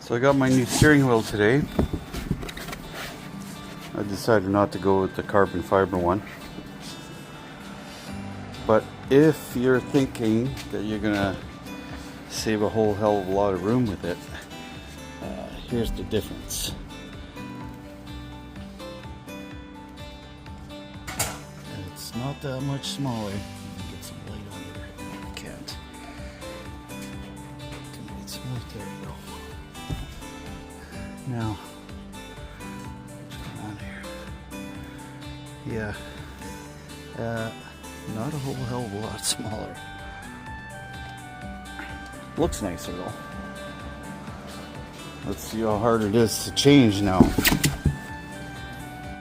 So I got my new steering wheel today. I decided not to go with the carbon fiber one. But if you're thinking that you're gonna save a whole hell of a lot of room with it, here's the difference. It's not that much smaller. Let me get some light on here. I can't. Get some light. There we go. Now, what's going on here? Yeah, not a whole hell of a lot smaller. Looks nicer though. Let's see how hard it is to change now.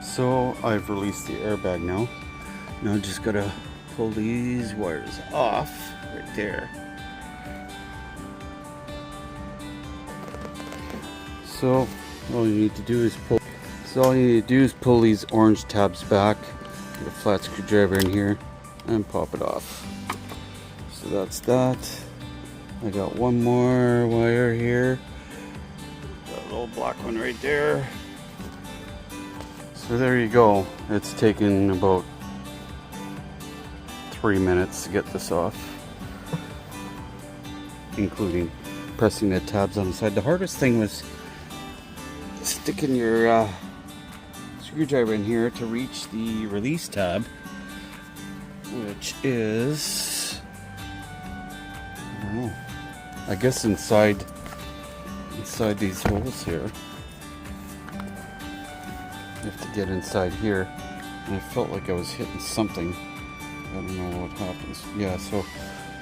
So I've released the airbag now. Now I just gotta pull these wires off right there. So all you need to do is pull these orange tabs back, get a flat screwdriver in here, and pop it off. So that's that. I got one more wire here. That little black one right there. So there you go. It's taken about 3 minutes to get this off, including pressing the tabs on the side. The hardest thing was sticking your screwdriver in here to reach the release tab, which is, I don't know, I guess inside these holes here. You have to get inside here, and I felt like I was hitting something. I don't know what happens. Yeah, so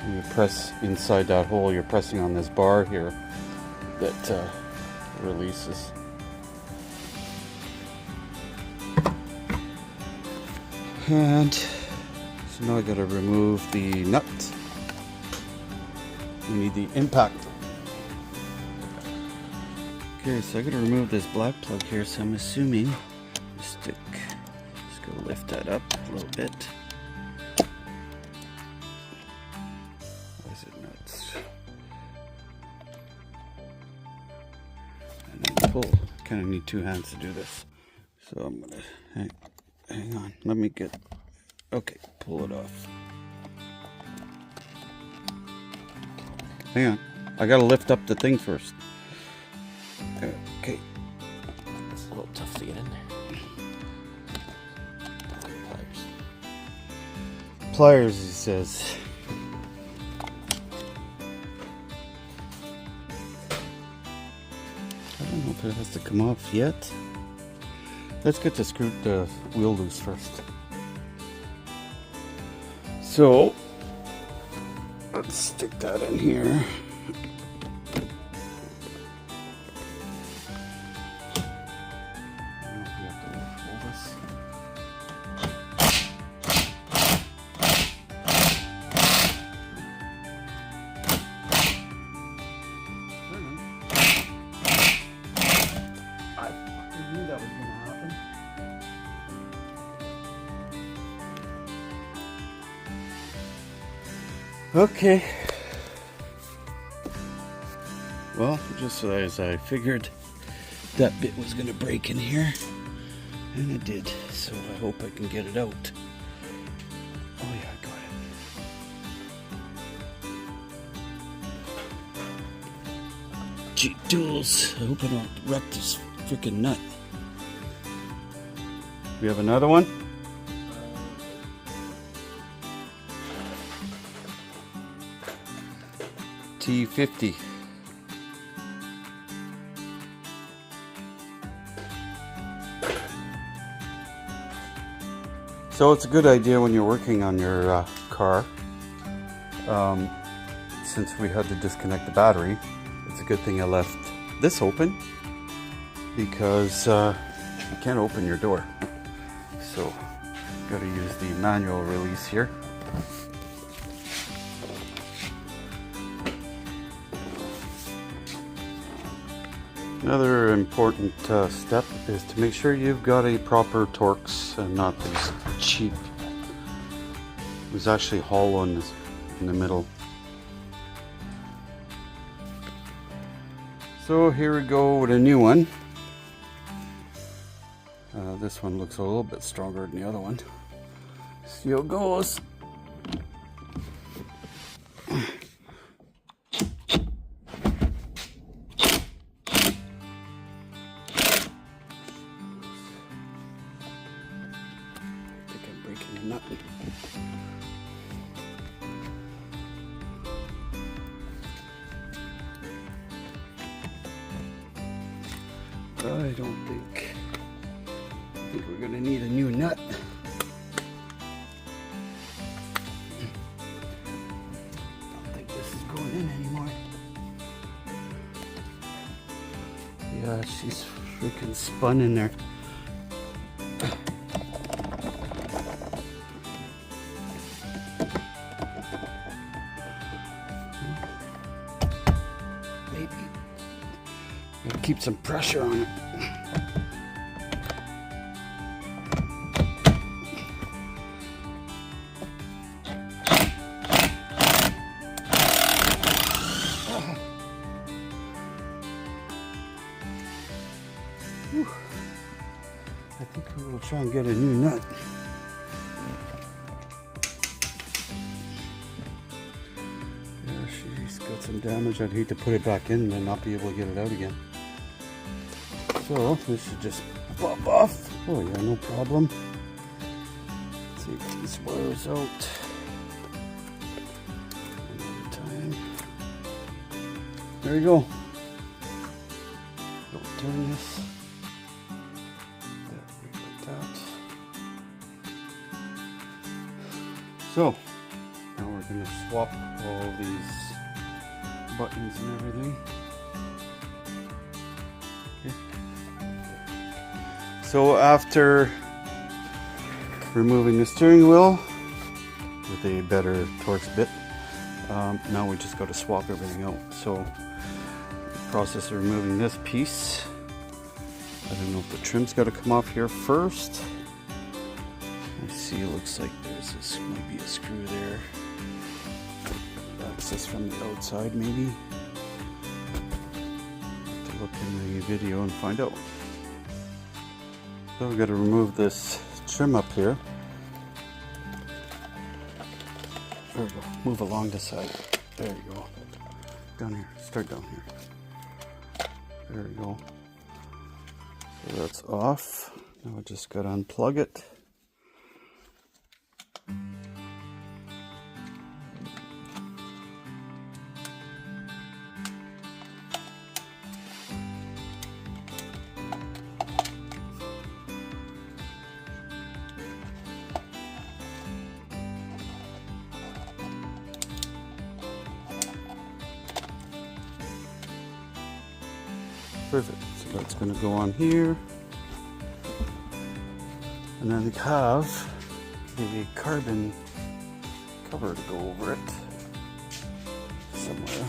when you press inside that hole, you're pressing on this bar here that releases. And so now I gotta remove the nut. We need the impact. Okay, so I gotta remove this black plug here, so I'm assuming just go lift that up a little bit. Why is it nuts? And then pull. Kind of need two hands to do this. So I'm gonna hang on. Let me get. Okay, pull it off. Hang on. I gotta lift up the thing first. Okay. It's a little tough to get in there. Pliers, he says. I don't know if it has to come off yet. Let's get the wheel loose first. So, let's stick that in here. Okay. Well, just as I figured, that bit was going to break in here, and it did. So I hope I can get it out. Oh yeah, I got it. Cheap tools. I hope I don't wreck this freaking nut. We have another one. T50. So it's a good idea when you're working on your car, since we had to disconnect the battery, it's a good thing I left this open, because you can't open your door. So got to use the manual release here. Another important step is to make sure you've got a proper Torx and not these cheap. There's actually hollow in the middle. So here we go with a new one. This one looks a little bit stronger than the other one. See how it goes. Breaking the nut. I don't think we're gonna need a new nut. Don't think this is going in anymore. Yeah, she's freaking spun in there. Gotta keep some pressure on it. Whew. I think we will try and get a new nut. Yeah, she's got some damage. I'd hate to put it back in and then not be able to get it out again. So this should just pop off. Oh yeah, no problem. Let's see if this wires out. Another time. There you go. Don't turn this. Like that. So now we're gonna swap all these buttons and everything. So after removing the steering wheel with a better Torx bit, now we just got to swap everything out. So the process of removing this piece, I don't know if the trim's got to come off here first. I see it looks like there's this, might be a screw there. Access from the outside maybe. Have to look in the video and find out. So we've got to remove this trim up here. There we go. Move along the side. There you go. Down here. Start down here. There we go. So that's off. Now we just got to unplug it. Perfect. So that's going to go on here. And then we have a carbon cover to go over it somewhere.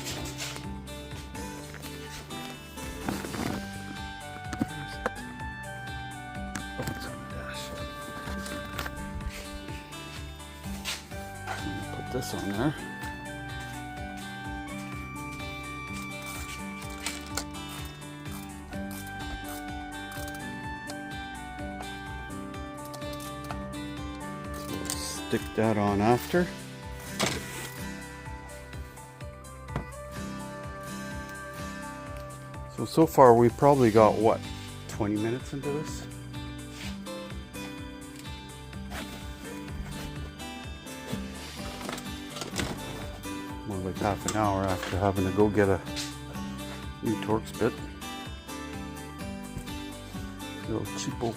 Oh, it's on the dash. Put this on there. Stick that on after. So far we've probably got what, 20 minutes into this? More like half an hour after having to go get a new Torx bit. Little cheapo,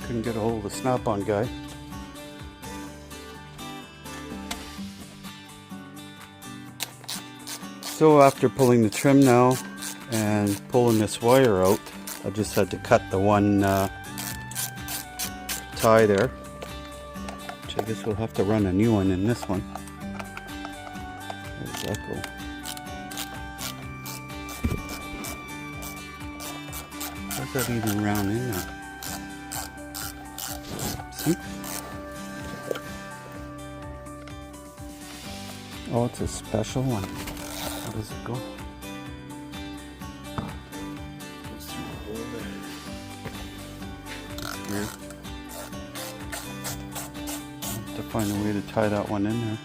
couldn't get a hold of the snap-on guy. So after pulling the trim now and pulling this wire out, I just had to cut the one tie there, which I guess we'll have to run a new one in this one. Where does that go? How's that even round in there? See? Oh, it's a special one. How does it go? find a way to tie that one in there.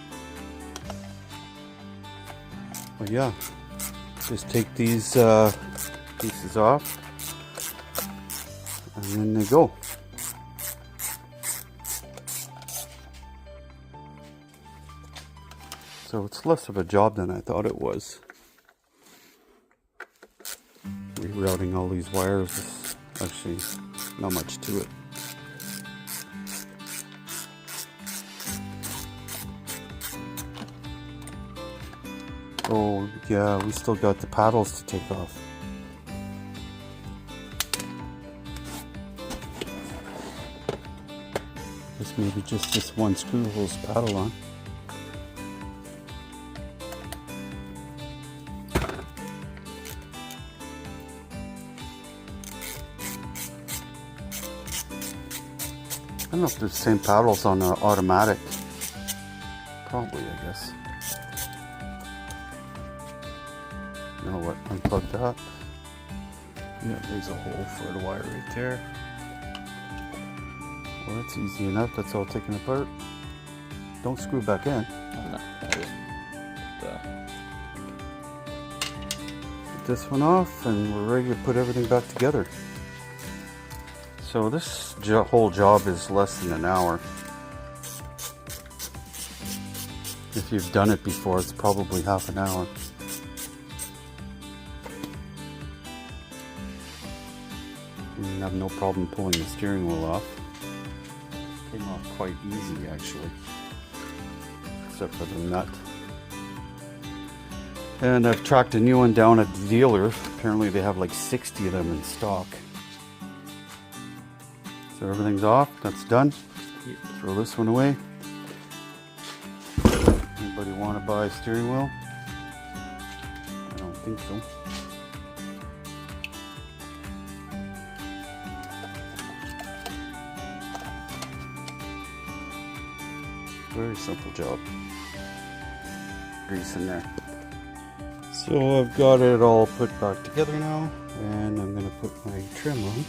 But yeah, just take these pieces off and then they go. So it's less of a job than I thought it was. Rerouting all these wires is actually not much to it. Oh yeah, we still got the paddles to take off. This maybe just this one screw holds paddle on. I don't know if there's the same paddles on the automatic. Probably, I guess. You know what? Unplug that. Yeah, there's a hole for the wire right there. Well, that's easy enough. That's all taken apart. Don't screw back in. No, Get this one off, and we're ready to put everything back together. So this whole job is less than an hour. If you've done it before, it's probably half an hour. You have no problem pulling the steering wheel off. Came off quite easy actually, except for the nut. And I've tracked a new one down at the dealer. Apparently they have like 60 of them in stock. So everything's off, that's done. Throw this one away. Anybody want to buy a steering wheel? I don't think so. Very simple job. Grease in there. So I've got it all put back together now, and I'm going to put my trim on.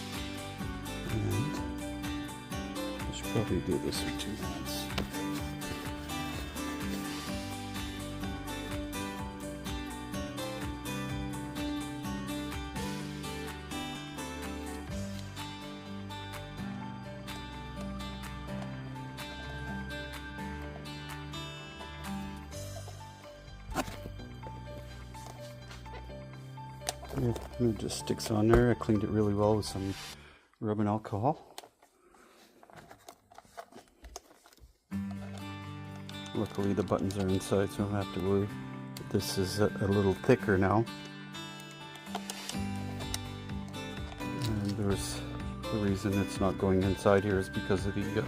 And I should probably do this with 2 hands. It just sticks on there. I cleaned it really well with some rubbing alcohol. Luckily the buttons are inside, so I don't have to worry. This is a little thicker now. And there's the reason it's not going inside here is because of the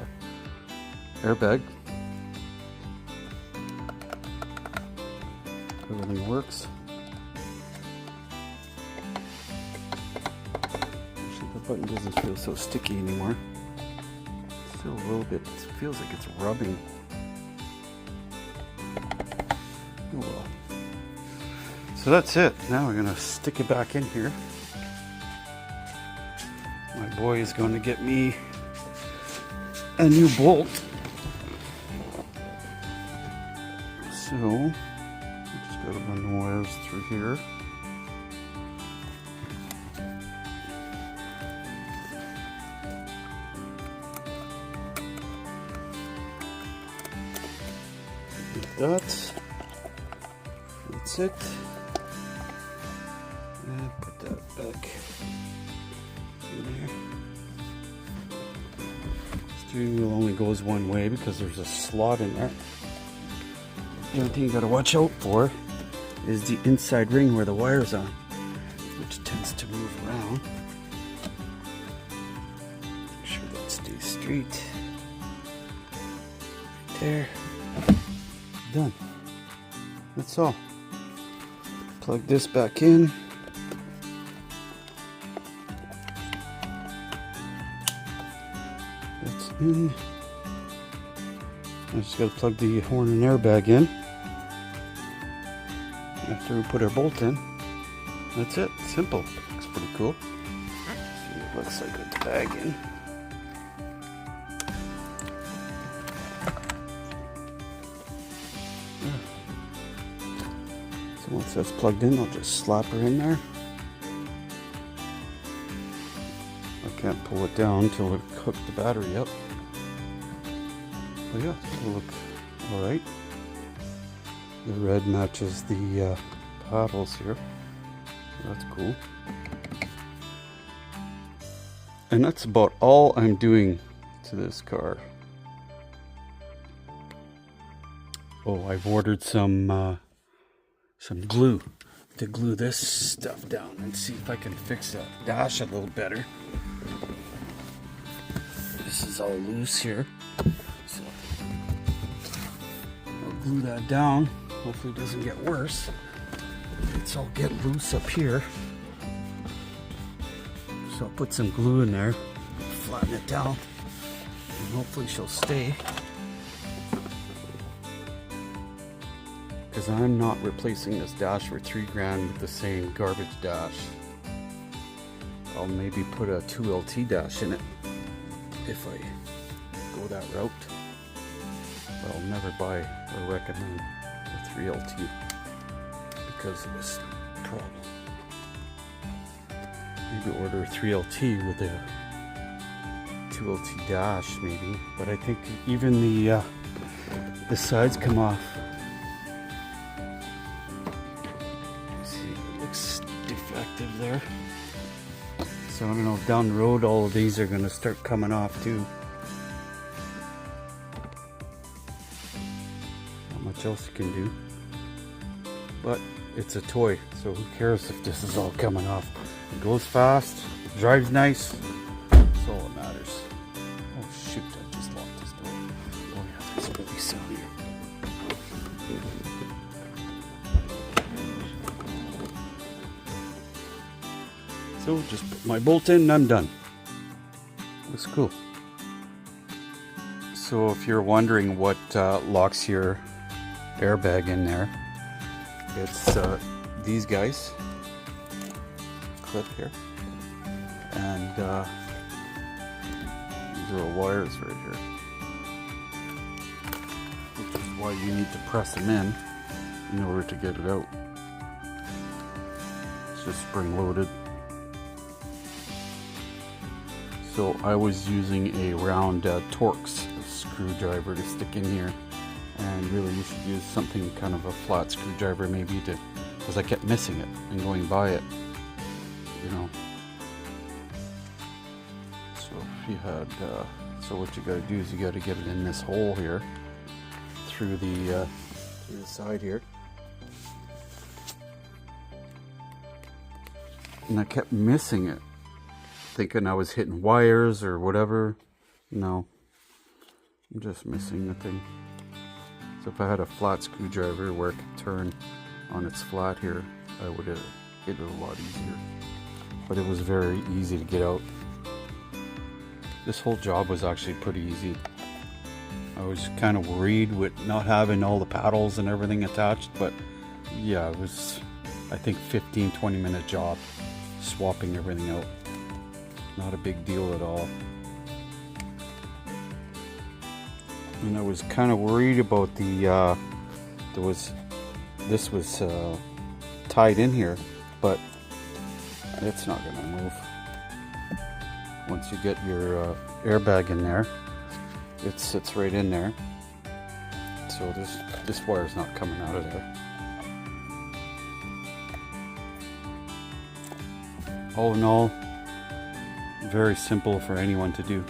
airbag. Everything works. The button doesn't feel so sticky anymore. Still a little bit, it feels like it's rubbing. Oh well. So that's it. Now we're gonna stick it back in here. My boy is going to get me a new bolt. So I just gotta run the wires through here. That's it. And put that back in there. Steering wheel only goes one way because there's a slot in there. The only thing you gotta watch out for is the inside ring where the wire's on, which tends to move around. Make sure that stays straight. Right there. Done. That's all. Plug this back in. That's in. I just gotta plug the horn and airbag in. After we put our bolt in. That's it. Simple. Looks pretty cool. See what it looks like with the bag in. So once that's plugged in, I'll just slap her in there. I can't pull it down until I hook the battery up. But yeah, it'll look alright. The red matches the paddles here. That's cool. And that's about all I'm doing to this car. Oh, I've ordered some glue to glue this stuff down and see if I can fix that dash a little better. This is all loose here, so I'll glue that down. Hopefully it doesn't get worse. It's all get loose up here. So I'll put some glue in there, flatten it down, and hopefully she'll stay. Because I'm not replacing this dash for $3,000 with the same garbage dash. I'll maybe put a 2LT dash in it if I go that route. But I'll never buy or recommend a 3LT because of this problem. Maybe order a 3LT with a 2LT dash maybe, but I think even the sides come off. See, it looks defective there. So I don't know if down the road all of these are going to start coming off too. Not much else you can do. But it's a toy, so who cares if this is all coming off. It goes fast, drives nice, that's all that matters. Oh shoot, I just locked this door. Oh yeah, there's a really sound here. So just put my bolt in and I'm done. Looks cool. So if you're wondering what locks your airbag in there, it's these guys. Clip here, and these are wires right here, which is why you need to press them in order to get it out. It's just spring loaded. So I was using a round Torx screwdriver to stick in here, and really you should use something kind of a flat screwdriver maybe to, because I kept missing it and going by it. You know, so if you had, so what you got to do is you got to get it in this hole here through the side here, and I kept missing it, thinking I was hitting wires or whatever. No, I'm just missing the thing. So if I had a flat screwdriver where it could turn on its flat here, I would have hit it a lot easier. But it was very easy to get out. This whole job was actually pretty easy. I was kind of worried with not having all the paddles and everything attached, but yeah, it was, I think, 15-20 minute job swapping everything out. Not a big deal at all. And I was kind of worried about the this was tied in here, but it's not going to move. Once you get your airbag in there, it sits right in there. So this wire's not coming out of there. All in all, very simple for anyone to do.